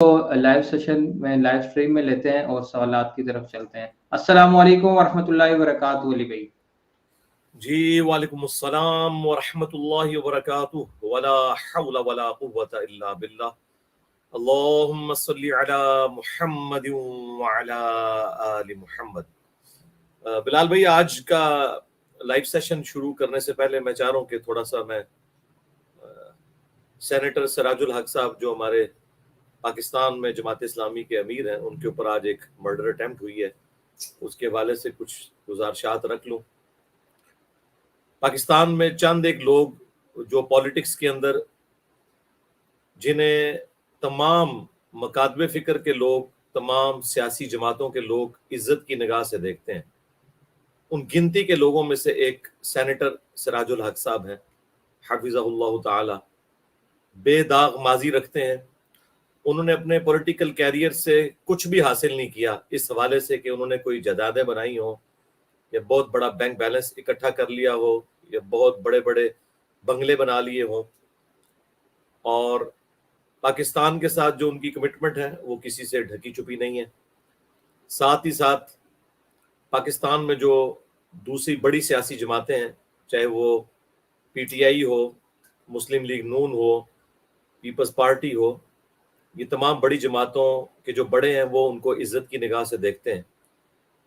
Live session میں live stream میں لیتے ہیں اور سوالات کی طرف چلتے ہیں۔ السلام علیکم ورحمۃ اللہ وبرکاتہ علی بھائی۔ جی وعلیکم السلام ورحمۃ اللہ وبرکاتہ، ولا حول ولا قوۃ الا باللہ، اللہم صلی علی محمد وعلی آل محمد۔ بلال بھائی، آج کا لائیو سیشن شروع کرنے سے پہلے میں چاہ رہا ہوں کہ تھوڑا سا میں سینیٹر سراج الحق صاحب جو ہمارے پاکستان میں جماعت اسلامی کے امیر ہیں، ان کے اوپر آج ایک مرڈر اٹیمپٹ ہوئی ہے، اس کے حوالے سے کچھ گزارشات رکھ لوں۔ پاکستان میں چند ایک لوگ جو پالیٹکس کے اندر، جنہیں تمام مکاتب فکر کے لوگ، تمام سیاسی جماعتوں کے لوگ عزت کی نگاہ سے دیکھتے ہیں، ان گنتی کے لوگوں میں سے ایک سینیٹر سراج الحق صاحب ہیں، حفظہ اللہ تعالی۔ بے داغ ماضی رکھتے ہیں، انہوں نے اپنے پولیٹیکل کیریئر سے کچھ بھی حاصل نہیں کیا اس حوالے سے کہ انہوں نے کوئی جائیدادیں بنائی ہوں، یا بہت بڑا بینک بیلنس اکٹھا کر لیا ہو، یا بہت بڑے بڑے بنگلے بنا لیے ہوں، اور پاکستان کے ساتھ جو ان کی کمٹمنٹ ہے وہ کسی سے ڈھکی چھپی نہیں ہے۔ ساتھ ہی ساتھ پاکستان میں جو دوسری بڑی سیاسی جماعتیں ہیں، چاہے وہ پی ٹی آئی ہو، مسلم لیگ نون ہو، پیپلز پارٹی ہو، یہ تمام بڑی جماعتوں کے جو بڑے ہیں وہ ان کو عزت کی نگاہ سے دیکھتے ہیں،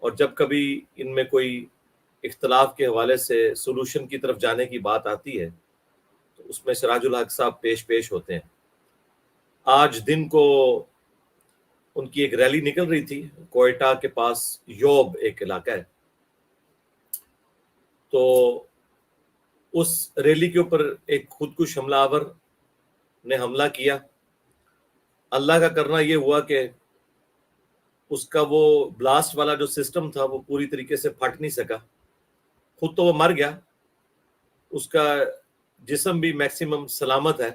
اور جب کبھی ان میں کوئی اختلاف کے حوالے سے سولوشن کی طرف جانے کی بات آتی ہے تو اس میں سراج الحق صاحب پیش ہوتے ہیں۔ آج دن کو ان کی ایک ریلی نکل رہی تھی کوئٹہ کے پاس، یوب ایک علاقہ ہے، تو اس ریلی کے اوپر ایک خودکش حملہ آور نے حملہ کیا۔ اللہ کا کرنا یہ ہوا کہ اس کا وہ بلاسٹ والا جو سسٹم تھا وہ پوری طریقے سے پھٹ نہیں سکا، خود تو وہ مر گیا، اس کا جسم بھی میکسیمم سلامت ہے،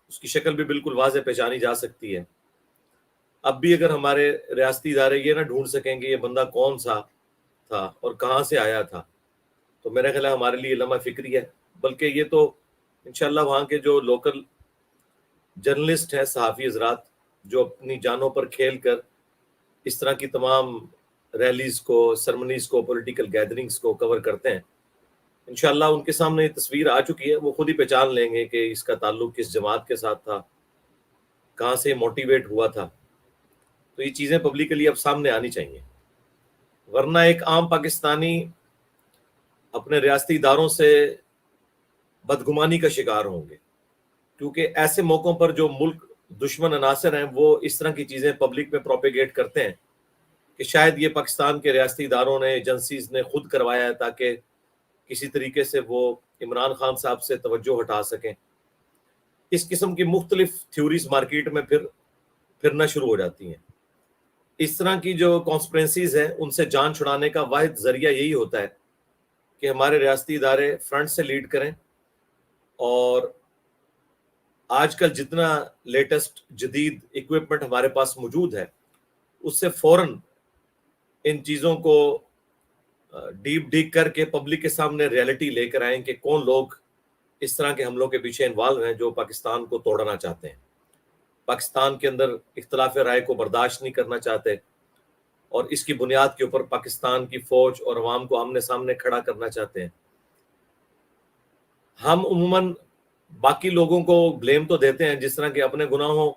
اس کی شکل بھی بالکل واضح پہچانی جا سکتی ہے۔ اب بھی اگر ہمارے ریاستی ادارے یہ نہ ڈھونڈ سکیں کہ یہ بندہ کون سا تھا اور کہاں سے آیا تھا، تو میرا خیال ہے ہمارے لیے لمحہ فکری ہے۔ بلکہ یہ تو انشاءاللہ وہاں کے جو لوکل جرنلسٹ ہیں، صحافی حضرات، جو اپنی جانوں پر کھیل کر اس طرح کی تمام ریلیز کو، سرمنیز کو، پولیٹیکل گیدرنگز کو کور کرتے ہیں، انشاءاللہ ان کے سامنے یہ تصویر آ چکی ہے، وہ خود ہی پہچان لیں گے کہ اس کا تعلق کس جماعت کے ساتھ تھا، کہاں سے موٹیویٹ ہوا تھا۔ تو یہ چیزیں پبلکلی اب سامنے آنی چاہیے، ورنہ ایک عام پاکستانی اپنے ریاستی اداروں سے بدگمانی کا شکار ہوں گے، کیونکہ ایسے موقعوں پر جو ملک دشمن عناصر ہیں وہ اس طرح کی چیزیں پبلک میں پروپیگیٹ کرتے ہیں کہ شاید یہ پاکستان کے ریاستی اداروں نے، ایجنسیز نے خود کروایا ہے تاکہ کسی طریقے سے وہ عمران خان صاحب سے توجہ ہٹا سکیں۔ اس قسم کی مختلف تھیوریز مارکیٹ میں پھرنا شروع ہو جاتی ہیں۔ اس طرح کی جو کانسپرنسیز ہیں ان سے جان چھڑانے کا واحد ذریعہ یہی ہوتا ہے کہ ہمارے ریاستی ادارے فرنٹ سے لیڈ کریں، اور آج کل جتنا لیٹسٹ جدید اکوپمنٹ ہمارے پاس موجود ہے اس سے فوراً ان چیزوں کو ڈیپ ڈیگ کر کے پبلک کے سامنے ریئلٹی لے کر آئیں کہ کون لوگ اس طرح کے حملوں کے پیچھے انوالو ہیں، جو پاکستان کو توڑنا چاہتے ہیں، پاکستان کے اندر اختلاف رائے کو برداشت نہیں کرنا چاہتے، اور اس کی بنیاد کے اوپر پاکستان کی فوج اور عوام کو آمنے سامنے کھڑا کرنا چاہتے ہیں۔ ہم عموماً باقی لوگوں کو بلیم تو دیتے ہیں، جس طرح کہ اپنے گناہوں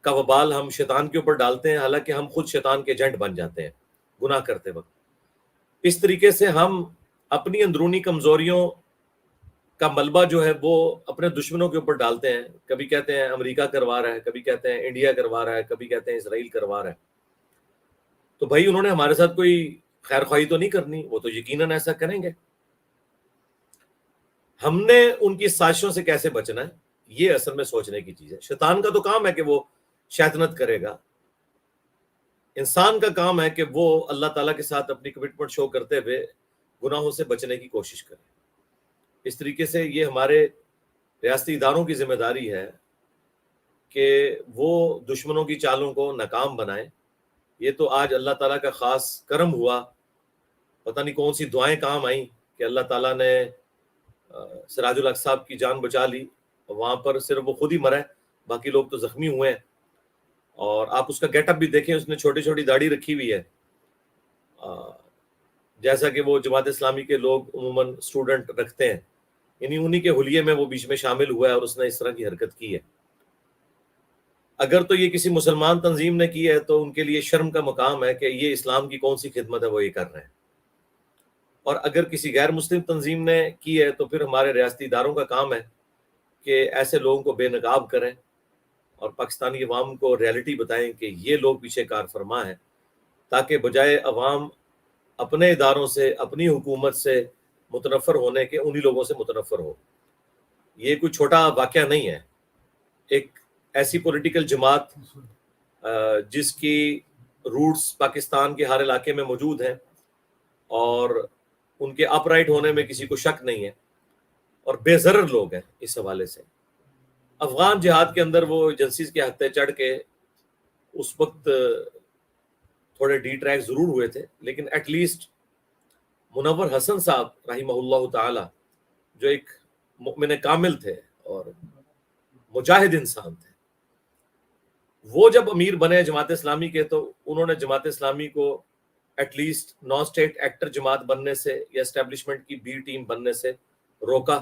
کا وبال ہم شیطان کے اوپر ڈالتے ہیں، حالانکہ ہم خود شیطان کے ایجنٹ بن جاتے ہیں گناہ کرتے وقت۔ اس طریقے سے ہم اپنی اندرونی کمزوریوں کا ملبہ جو ہے وہ اپنے دشمنوں کے اوپر ڈالتے ہیں۔ کبھی کہتے ہیں امریکہ کروا رہا ہے، کبھی کہتے ہیں انڈیا کروا رہا ہے، کبھی کہتے ہیں اسرائیل کروا رہا ہے۔ تو بھائی انہوں نے ہمارے ساتھ کوئی خیر خواہی تو نہیں کرنی، وہ تو یقیناً ایسا کریں گے۔ ہم نے ان کی سازشوں سے کیسے بچنا ہے، یہ اصل میں سوچنے کی چیز ہے۔ شیطان کا تو کام ہے کہ وہ شیطنت کرے گا، انسان کا کام ہے کہ وہ اللہ تعالیٰ کے ساتھ اپنی کمٹمنٹ شو کرتے ہوئے گناہوں سے بچنے کی کوشش کرے۔ اس طریقے سے یہ ہمارے ریاستی اداروں کی ذمہ داری ہے کہ وہ دشمنوں کی چالوں کو ناکام بنائیں۔ یہ تو آج اللہ تعالیٰ کا خاص کرم ہوا، پتہ نہیں کون سی دعائیں کام آئیں کہ اللہ تعالیٰ نے سراج الحق صاحب کی جان بچا لی، وہاں پر صرف وہ خود ہی مرا ہے، باقی لوگ تو زخمی ہوئے ہیں، اور آپ اس کا گیٹ اپ بھی دیکھیں، اس نے چھوٹی چھوٹی داڑھی رکھی ہوئی ہے، جیسا کہ وہ جماعت اسلامی کے لوگ عموماً اسٹوڈنٹ رکھتے ہیں، یعنی انہی کے حلیے میں وہ بیچ میں شامل ہوا ہے اور اس نے اس طرح کی حرکت کی ہے۔ اگر تو یہ کسی مسلمان تنظیم نے کی ہے تو ان کے لیے شرم کا مقام ہے کہ یہ اسلام کی کون سی خدمت ہے وہ یہ کر رہے ہیں، اور اگر کسی غیر مسلم تنظیم نے کی ہے تو پھر ہمارے ریاستی اداروں کا کام ہے کہ ایسے لوگوں کو بے نقاب کریں اور پاکستانی عوام کو ریالٹی بتائیں کہ یہ لوگ پیچھے کار فرما ہیں، تاکہ بجائے عوام اپنے اداروں سے، اپنی حکومت سے متنفر ہونے کے، انہی لوگوں سے متنفر ہو۔ یہ کوئی چھوٹا واقعہ نہیں ہے۔ ایک ایسی پولیٹیکل جماعت جس کی روٹس پاکستان کے ہر علاقے میں موجود ہیں اور ان کے اپ رائٹ ہونے میں کسی کو شک نہیں ہے، اور بے ضرر لوگ ہیں اس حوالے سے۔ افغان جہاد کے اندر وہ ایجنسیز کے ہتھے چڑھ کے اس وقت تھوڑے ڈی ٹریک ضرور ہوئے تھے، لیکن ایٹ لیسٹ منور حسن صاحب رحمہ اللہ تعالی جو ایک مؤمن کامل تھے اور مجاہد انسان تھے، وہ جب امیر بنے جماعت اسلامی کے تو انہوں نے جماعت اسلامی کو at least non state actor جماعت بننے سے یا اسٹیبلشمنٹ کی بی ٹیم بننے سے روکا،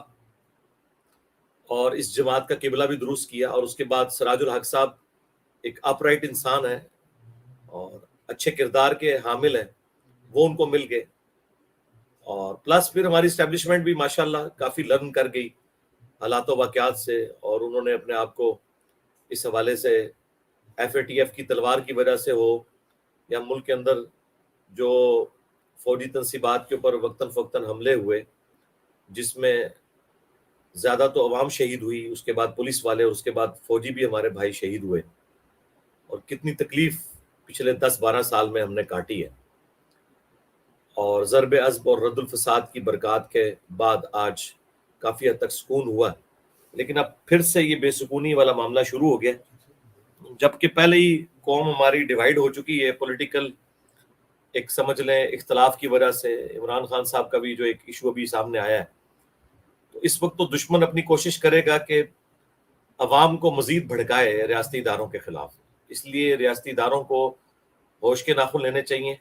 اور اس جماعت کا قبلہ بھی درست کیا۔ اور اس کے بعد سراج الحق صاحب ایک اپ رائٹ انسان ہے اور اچھے کردار کے حامل ہیں، وہ ان کو مل گئے، اور پلس پھر ہماری اسٹیبلشمنٹ بھی ماشاءاللہ کافی لرن کر گئی حالات و واقعات سے، اور انہوں نے اپنے آپ کو اس حوالے سے ایف اے ٹی ایف کی تلوار کی وجہ سے ہو یا ملک کے اندر جو فوجی تنصیبات کے اوپر وقتاً فوقتاً حملے ہوئے جس میں زیادہ تو عوام شہید ہوئی، اس کے بعد پولیس والے، اور اس کے بعد فوجی بھی ہمارے بھائی شہید ہوئے، اور کتنی تکلیف پچھلے 10-12 سال میں ہم نے کاٹی ہے، اور ضرب عزب اور رد الفساد کی برکات کے بعد آج کافی حد تک سکون ہوا، لیکن اب پھر سے یہ بے سکونی والا معاملہ شروع ہو گیا، جبکہ پہلے ہی قوم ہماری ڈیوائیڈ ہو چکی ہے پولیٹیکل ایک سمجھ لیں اختلاف کی وجہ سے۔ عمران خان صاحب کا بھی جو ایک ایشو ابھی سامنے آیا ہے، تو اس وقت تو دشمن اپنی کوشش کرے گا کہ عوام کو مزید بھڑکائے ریاستی اداروں کے خلاف، اس لیے ریاستی اداروں کو ہوش کے ناخن لینے چاہیے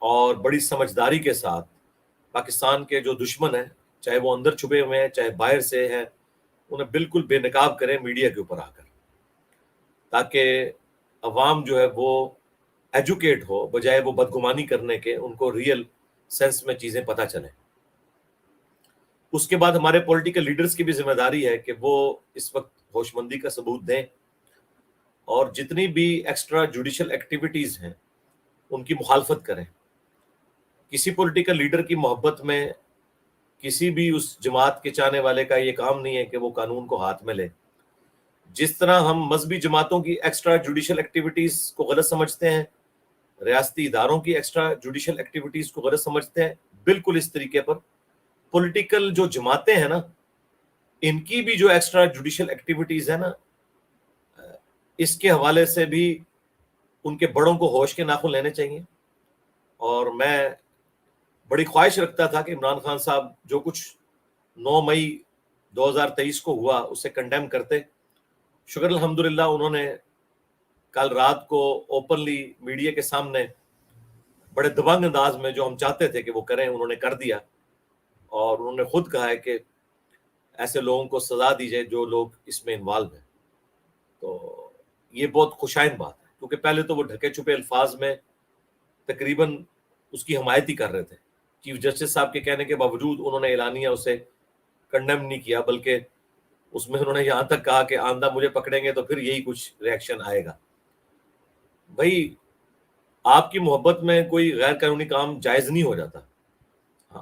اور بڑی سمجھداری کے ساتھ پاکستان کے جو دشمن ہیں، چاہے وہ اندر چھپے ہوئے ہیں چاہے باہر سے ہیں، انہیں بالکل بے نقاب کریں میڈیا کے اوپر آ کر، تاکہ عوام جو ہے وہ ایجوکیٹ ہو، بجائے وہ بدگمانی کرنے کے ان کو ریئل سینس میں چیزیں پتہ چلیں۔ اس کے بعد ہمارے پولیٹیکل لیڈرز کی بھی ذمہ داری ہے کہ وہ اس وقت ہوش مندی کا ثبوت دیں، اور جتنی بھی ایکسٹرا جوڈیشل ایکٹیویٹیز ہیں ان کی مخالفت کریں۔ کسی پولیٹیکل لیڈر کی محبت میں کسی بھی اس جماعت کے چاہنے والے کا یہ کام نہیں ہے کہ وہ قانون کو ہاتھ میں لے۔ جس طرح ہم مذہبی جماعتوں کی ایکسٹرا جوڈیشل ایکٹیویٹیز کو غلط سمجھتے ہیں، ریاستی اداروں کی ایکسٹرا جوڈیشل ایکٹیویٹیز کو غلط سمجھتے ہیں، بالکل اس طریقے پر پولیٹیکل جو جماعتیں ہیں نا، ان کی بھی جو ایکسٹرا جوڈیشل ایکٹیویٹیز ہیں نا، اس کے حوالے سے بھی ان کے بڑوں کو ہوش کے ناخن لینے چاہیے۔ اور میں بڑی خواہش رکھتا تھا کہ عمران خان صاحب جو کچھ 9 مئی 2023 کو ہوا اسے کنڈیم کرتے۔ شکر الحمدللہ انہوں نے کل رات کو اوپنلی میڈیا کے سامنے بڑے دبنگ انداز میں جو ہم چاہتے تھے کہ وہ کریں انہوں نے کر دیا، اور انہوں نے خود کہا ہے کہ ایسے لوگوں کو سزا دی جائے جو لوگ اس میں انوالو ہیں۔ تو یہ بہت خوشائند بات ہے، کیونکہ پہلے تو وہ ڈھکے چھپے الفاظ میں تقریباً اس کی حمایت ہی کر رہے تھے۔ چیف جسٹس صاحب کے کہنے کے باوجود انہوں نے اعلانیہ اسے کنڈیم نہیں کیا، بلکہ اس میں انہوں نے یہاں تک کہا کہ آئندہ مجھے پکڑیں گے تو پھر یہی کچھ ریئیکشن آئے گا۔ بھائی آپ کی محبت میں کوئی غیر قانونی کام جائز نہیں ہو جاتا۔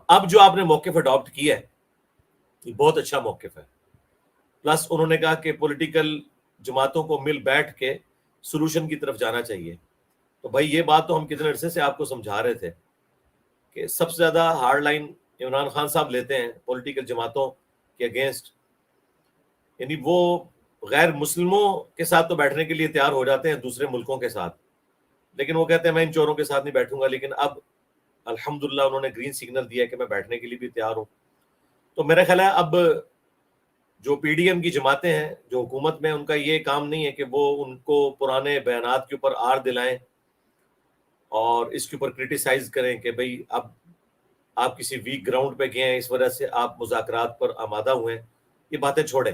اب جو آپ نے موقف اڈاپٹ کیا ہے یہ بہت اچھا موقف ہے، پلس انہوں نے کہا کہ پولیٹیکل جماعتوں کو مل بیٹھ کے سولوشن کی طرف جانا چاہیے۔ تو بھائی یہ بات تو ہم کتنے عرصے سے آپ کو سمجھا رہے تھے کہ سب سے زیادہ ہارڈ لائن عمران خان صاحب لیتے ہیں پولیٹیکل جماعتوں کے اگینسٹ، یعنی وہ غیر مسلموں کے ساتھ تو بیٹھنے کے لیے تیار ہو جاتے ہیں دوسرے ملکوں کے ساتھ، لیکن وہ کہتے ہیں میں ان چوروں کے ساتھ نہیں بیٹھوں گا، لیکن اب الحمدللہ انہوں نے گرین سگنل دیا کہ میں بیٹھنے کے لیے بھی تیار ہوں۔ تو میرا خیال ہے اب جو پی ڈی ایم کی جماعتیں ہیں جو حکومت میں، ان کا یہ کام نہیں ہے کہ وہ ان کو پرانے بیانات کے اوپر آر دلائیں اور اس کے اوپر کرٹیسائز کریں کہ بھئی اب آپ کسی ویک گراؤنڈ پہ گئے ہیں، اس وجہ سے آپ مذاکرات پر آمادہ ہوئے ہیں. یہ باتیں چھوڑیں،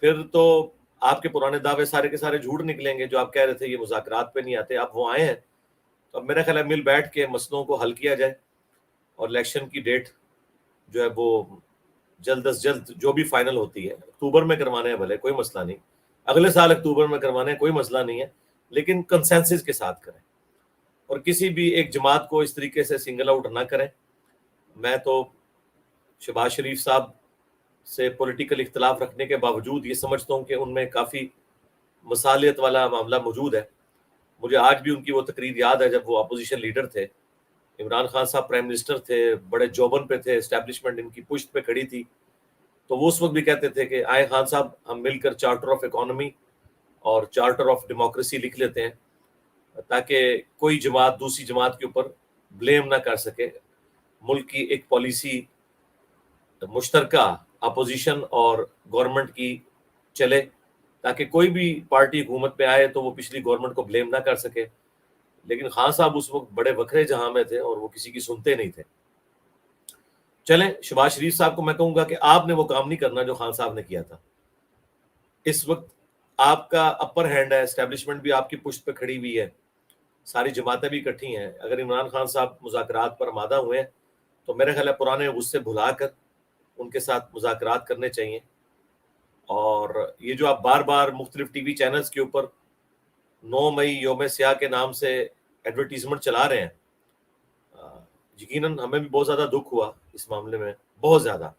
پھر تو آپ کے پرانے دعوے سارے کے سارے جھوٹ نکلیں گے. جو آپ کہہ رہے تھے یہ مذاکرات پہ نہیں آتے، آپ وہ آئے ہیں. تو اب میرا خیال ہے مل بیٹھ کے مسئلوں کو حل کیا جائے اور الیکشن کی ڈیٹ جو ہے وہ جلد از جلد جو بھی فائنل ہوتی ہے، اکتوبر میں کروانے ہیں بھلے، کوئی مسئلہ نہیں، اگلے سال اکتوبر میں کروانے ہیں کوئی مسئلہ نہیں ہے، لیکن کنسنسس کے ساتھ کریں اور کسی بھی ایک جماعت کو اس طریقے سے سنگل آؤٹ نہ کریں. میں تو شہباز شریف صاحب سے پولیٹیکل اختلاف رکھنے کے باوجود یہ سمجھتا ہوں کہ ان میں کافی مصالحت والا معاملہ موجود ہے. مجھے آج بھی ان کی وہ تقریر یاد ہے جب وہ اپوزیشن لیڈر تھے، عمران خان صاحب پرائم منسٹر تھے، بڑے جوبن پہ تھے، اسٹیبلشمنٹ ان کی پشت پہ کھڑی تھی، تو وہ اس وقت بھی کہتے تھے کہ آئے خان صاحب ہم مل کر چارٹر آف اکانومی اور چارٹر آف ڈیموکریسی لکھ لیتے ہیں تاکہ کوئی جماعت دوسری جماعت کے اوپر بلیم نہ کر سکے. ملک کی ایک پالیسی مشترکہ اپوزیشن اور گورنمنٹ کی چلے تاکہ کوئی بھی پارٹی حکومت پہ آئے تو وہ پچھلی گورنمنٹ کو بلیم نہ کر سکے. لیکن خان صاحب اس وقت بڑے وکھرے جہاں میں تھے اور وہ کسی کی سنتے نہیں تھے. چلیں شہباز شریف صاحب کو میں کہوں گا کہ آپ نے وہ کام نہیں کرنا جو خان صاحب نے کیا تھا. اس وقت آپ کا اپر ہینڈ ہے، اسٹیبلشمنٹ بھی آپ کی پشت پہ کھڑی ہوئی ہے، ساری جماعتیں بھی اکٹھی ہیں. اگر عمران خان صاحب مذاکرات پر آمادہ ہوئے ہیں تو میرے خیال ہے پرانے غصے بھلا کر ان کے ساتھ مذاکرات کرنے چاہیے. اور یہ جو آپ بار بار مختلف ٹی وی چینلز کے اوپر 9 مئی یوم سیاہ کے نام سے ایڈورٹیزمنٹ چلا رہے ہیں، یقیناً ہمیں بھی بہت زیادہ دکھ ہوا اس معاملے میں، بہت زیادہ.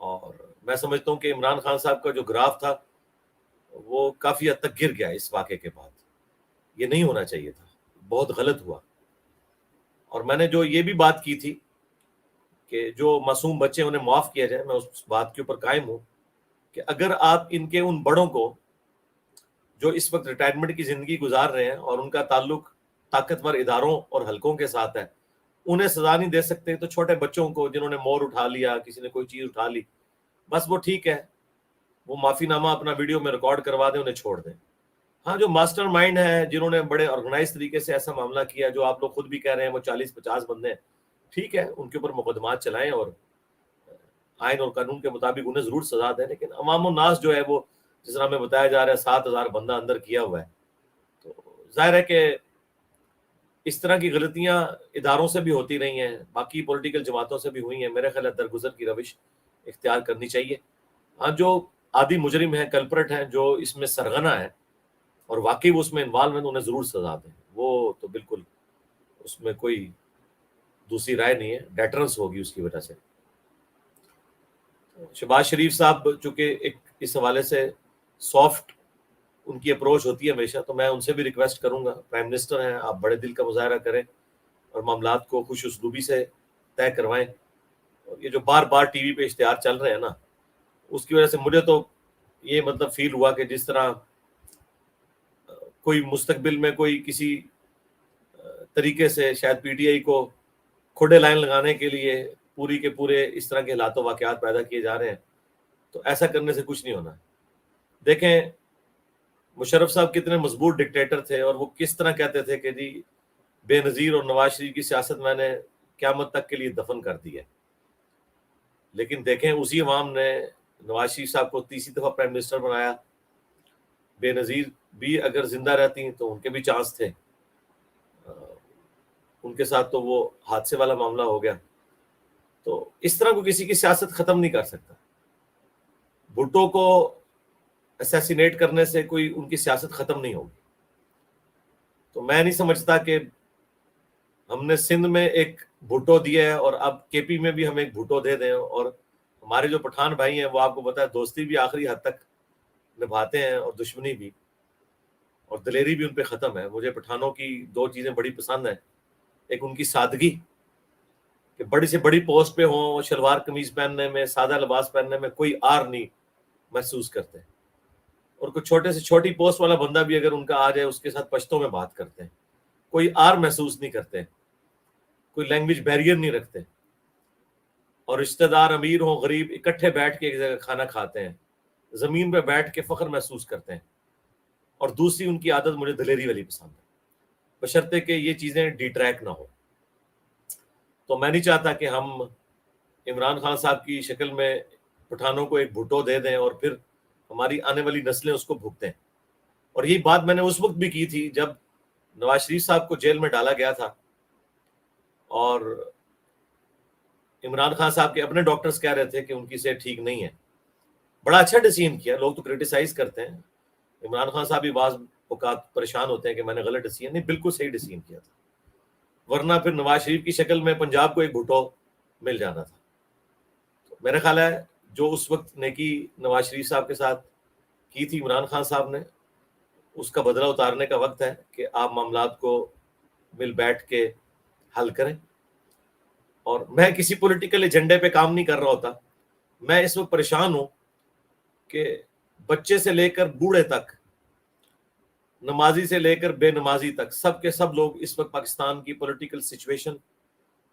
اور میں سمجھتا ہوں کہ عمران خان صاحب کا جو گراف تھا وہ کافی حد تک گر گیا اس واقعے کے بعد. یہ نہیں ہونا چاہیے تھا، بہت غلط ہوا. اور میں نے جو یہ بھی بات کی تھی کہ جو معصوم بچے انہیں معاف کیا جائے، میں اس بات کے اوپر قائم ہوں کہ اگر آپ ان کے ان بڑوں کو جو اس وقت ریٹائرمنٹ کی زندگی گزار رہے ہیں اور ان کا تعلق طاقتور اداروں اور حلقوں کے ساتھ ہے، انہیں سزا نہیں دے سکتے تو چھوٹے بچوں کو جنہوں نے مور اٹھا لیا، کسی نے کوئی چیز اٹھا لی، بس وہ ٹھیک ہے، وہ معافی نامہ اپنا ویڈیو میں ریکارڈ کروا دیں، انہیں چھوڑ دیں. ہاں جو ماسٹر مائنڈ ہے، جنہوں نے بڑے آرگنائز طریقے سے ایسا معاملہ کیا، جو آپ لوگ خود بھی کہہ رہے ہیں وہ 40-50 بندے ہیں، ٹھیک ہے، ان کے اوپر مقدمات چلائیں اور آئین اور قانون کے مطابق انہیں ضرور سزا دیں. لیکن عوام الناس جو ہے وہ جس طرح ہمیں بتایا جا رہا ہے 7,000 بندہ اندر کیا ہوا ہے، تو ظاہر ہے کہ اس طرح کی غلطیاں اداروں سے بھی ہوتی رہی ہیں، باقی پولیٹیکل جماعتوں سے بھی ہوئی ہیں. میرے خیال ہے درگزر کی روش اختیار کرنی چاہیے. ہاں جو عادی مجرم ہیں، کلپرٹ ہیں، جو اس میں سرغنہ ہے اور واقعی وہ اس میں انوالو ہیں، انہیں ضرور سزا دیں. وہ تو بالکل اس میں کوئی دوسری رائے نہیں ہے، ڈیٹرنس ہوگی اس کی وجہ سے. شہباز شریف صاحب چونکہ ایک اس حوالے سے سافٹ ان کی اپروچ ہوتی ہے ہمیشہ، تو میں ان سے بھی ریکویسٹ کروں گا، پرائم منسٹر ہیں آپ، بڑے دل کا مظاہرہ کریں اور معاملات کو خوش اسلوبی سے طے کروائیں. اور یہ جو بار بار ٹی وی پہ اشتہار چل رہے ہیں نا، اس کی وجہ سے مجھے تو یہ مطلب فیل ہوا کہ جس طرح کوئی مستقبل میں کوئی کسی طریقے سے شاید پی ٹی آئی کو کھوڑے لائن لگانے کے لیے پوری کے پورے اس طرح کے حالات و واقعات پیدا کیے جا رہے ہیں. تو ایسا کرنے سے کچھ نہیں ہونا. دیکھیں مشرف صاحب کتنے مضبوط ڈکٹیٹر تھے اور وہ کس طرح کہتے تھے کہ جی بے نظیر اور نواز شریف کی سیاست میں نے قیامت تک کے لیے دفن کر دی ہے. لیکن دیکھیں اسی عوام نے نواز شریف صاحب کو تیسری دفعہ پرائم منسٹر بنایا. بے نظیر بھی اگر زندہ رہتی تو ان کے بھی چانس تھے، ان کے ساتھ تو وہ حادثے والا معاملہ ہو گیا. تو اس طرح کو کسی کی سیاست ختم نہیں کر سکتا. بھٹو کو اسیسینیٹ کرنے سے کوئی ان کی سیاست ختم نہیں ہوگی. تو میں نہیں سمجھتا کہ ہم نے سندھ میں ایک بھٹو دیا ہے اور اب کے پی میں بھی ہم ایک بھٹو دے دیں. اور ہمارے جو پٹھان بھائی ہیں وہ آپ کو پتا ہے دوستی بھی آخری حد تک نبھاتے ہیں اور دشمنی بھی، اور دلیری بھی ان پہ ختم ہے. مجھے پٹھانوں کی 2 چیزیں بڑی پسند ہیں. ایک ان کی سادگی، کہ بڑی سے بڑی پوسٹ پہ ہوں، شلوار قمیض پہننے میں، سادہ لباس پہننے میں کوئی آر نہیں محسوس کرتے. اور کوئی چھوٹے سے چھوٹی پوسٹ والا بندہ بھی اگر ان کا آ جائے اس کے ساتھ پشتوں میں بات کرتے ہیں، کوئی آر محسوس نہیں کرتے، کوئی لینگویج بیریئر نہیں رکھتے. اور رشتہ دار امیر ہوں غریب اکٹھے بیٹھ کے ایک جگہ کھانا کھاتے ہیں, زمین پہ بیٹھ کے فخر محسوس کرتے ہیں. اور دوسری ان کی عادت مجھے دلیری والی پسند ہے, بشرطے کہ یہ چیزیں ڈیٹریکٹ نہ ہو. تو میں نہیں چاہتا کہ ہم عمران خان صاحب کی شکل میں پٹھانوں کو ایک بھٹو دے دیں اور پھر ہماری آنے والی نسلیں اس کو بھگتیں. اور یہی بات میں نے اس وقت بھی کی تھی جب نواز شریف صاحب کو جیل میں ڈالا گیا تھا اور عمران خان صاحب کے اپنے ڈاکٹرز کہہ رہے تھے کہ ان کی صحت ٹھیک نہیں ہے. بڑا اچھا ڈیسیژن کیا. لوگ تو کرٹیسائز کرتے ہیں, عمران خان صاحب بھی بعض اوقات پریشان ہوتے ہیں کہ میں نے غلط ڈیسیژن, نہیں بالکل صحیح ڈیسیژن کیا تھا, ورنہ پھر نواز شریف کی شکل میں پنجاب کو ایک بھٹو مل جانا تھا. تو میرا خیال ہے جو اس وقت نیکی نواز شریف صاحب کے ساتھ کی تھی عمران خان صاحب نے, اس کا بدلہ اتارنے کا وقت ہے کہ آپ معاملات کو مل بیٹھ کے حل کریں. اور میں کسی پولیٹیکل ایجنڈے پہ کام نہیں کر رہا ہوتا, میں اس وقت پریشان ہوں کہ بچے سے لے کر بوڑھے تک, نمازی سے لے کر بے نمازی تک, سب کے سب لوگ اس وقت پاکستان کی پولیٹیکل سچویشن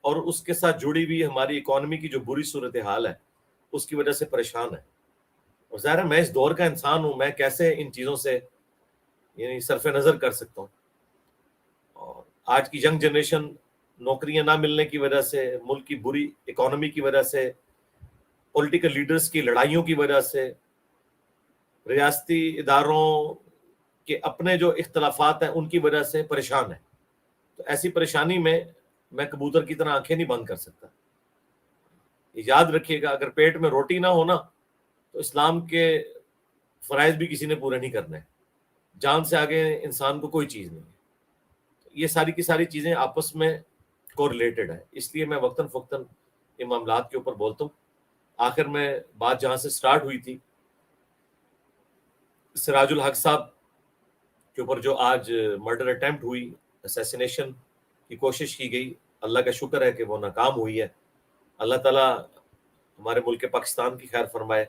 اور اس کے ساتھ جڑی ہوئی ہماری اکانومی کی جو بری صورتحال ہے اس کی وجہ سے پریشان ہے. اور ظاہر ہے میں اس دور کا انسان ہوں, میں کیسے ان چیزوں سے یعنی صرف نظر کر سکتا ہوں. اور آج کی ینگ جنریشن نوکریاں نہ ملنے کی وجہ سے, ملک کی بری اکانومی کی وجہ سے, پولیٹیکل لیڈرز کی لڑائیوں کی وجہ سے, ریاستی اداروں کے اپنے جو اختلافات ہیں ان کی وجہ سے پریشان ہے. تو ایسی پریشانی میں کبوتر کی طرح آنکھیں نہیں بند کر سکتا. یاد رکھیے گا اگر پیٹ میں روٹی نہ ہونا تو اسلام کے فرائض بھی کسی نے پورے نہیں کرنے. جان سے آگے انسان کو کوئی چیز نہیں ہے. یہ ساری کی ساری چیزیں آپس میں کوریلیٹڈ ہے, اس لیے میں وقتاً فوقتاً یہ معاملات کے اوپر بولتا ہوں. آخر میں بات جہاں سے سٹارٹ ہوئی تھی, سراج الحق صاحب کے اوپر جو آج مرڈر اٹیمپٹ ہوئی, اسیسینیشن کی کوشش کی گئی, اللہ کا شکر ہے کہ وہ ناکام ہوئی ہے. اللہ تعالیٰ ہمارے ملک پاکستان کی خیر فرمائے,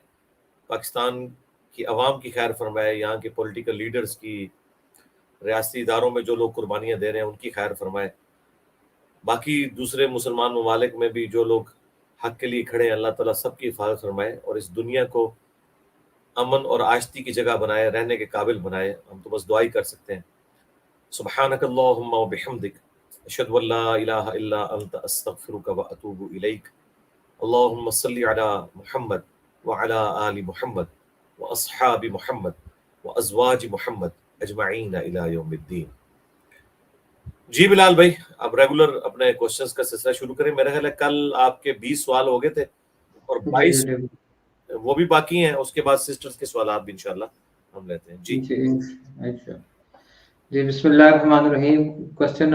پاکستان کی عوام کی خیر فرمائے, یہاں کے پولیٹیکل لیڈرز کی, ریاستی اداروں میں جو لوگ قربانیاں دے رہے ہیں ان کی خیر فرمائے. باقی دوسرے مسلمان ممالک میں بھی جو لوگ حق کے لیے کھڑے ہیں, اللہ تعالیٰ سب کی حفاظت فرمائے اور اس دنیا کو امن اور آشتی کی جگہ بنائے, رہنے کے قابل بنائے. ہم تو بس دعائی کر سکتے ہیں. سبحانک اللہم و بحمدک, اشہد ان لا الہ الا انت, استغفرک و اتوب الیک. اللہم صلی علی محمد وعلی آل محمد واصحاب محمد وازواج محمد اجمعین الی یوم الدین. جی بلال بھائی, اب ریگولر اپنے کوشچنز کا سلسلہ شروع کریں. میرا خیال ہے کل آپ کے 20 سوال ہو گئے تھے اور 22 وہ بھی باقی ہیں. اس کے بعد سسٹرز کے سوالات بھی انشاءاللہ ہم لیتے ہیں. جی جی بسم اللہ الرحمن الرحیم. کوشچن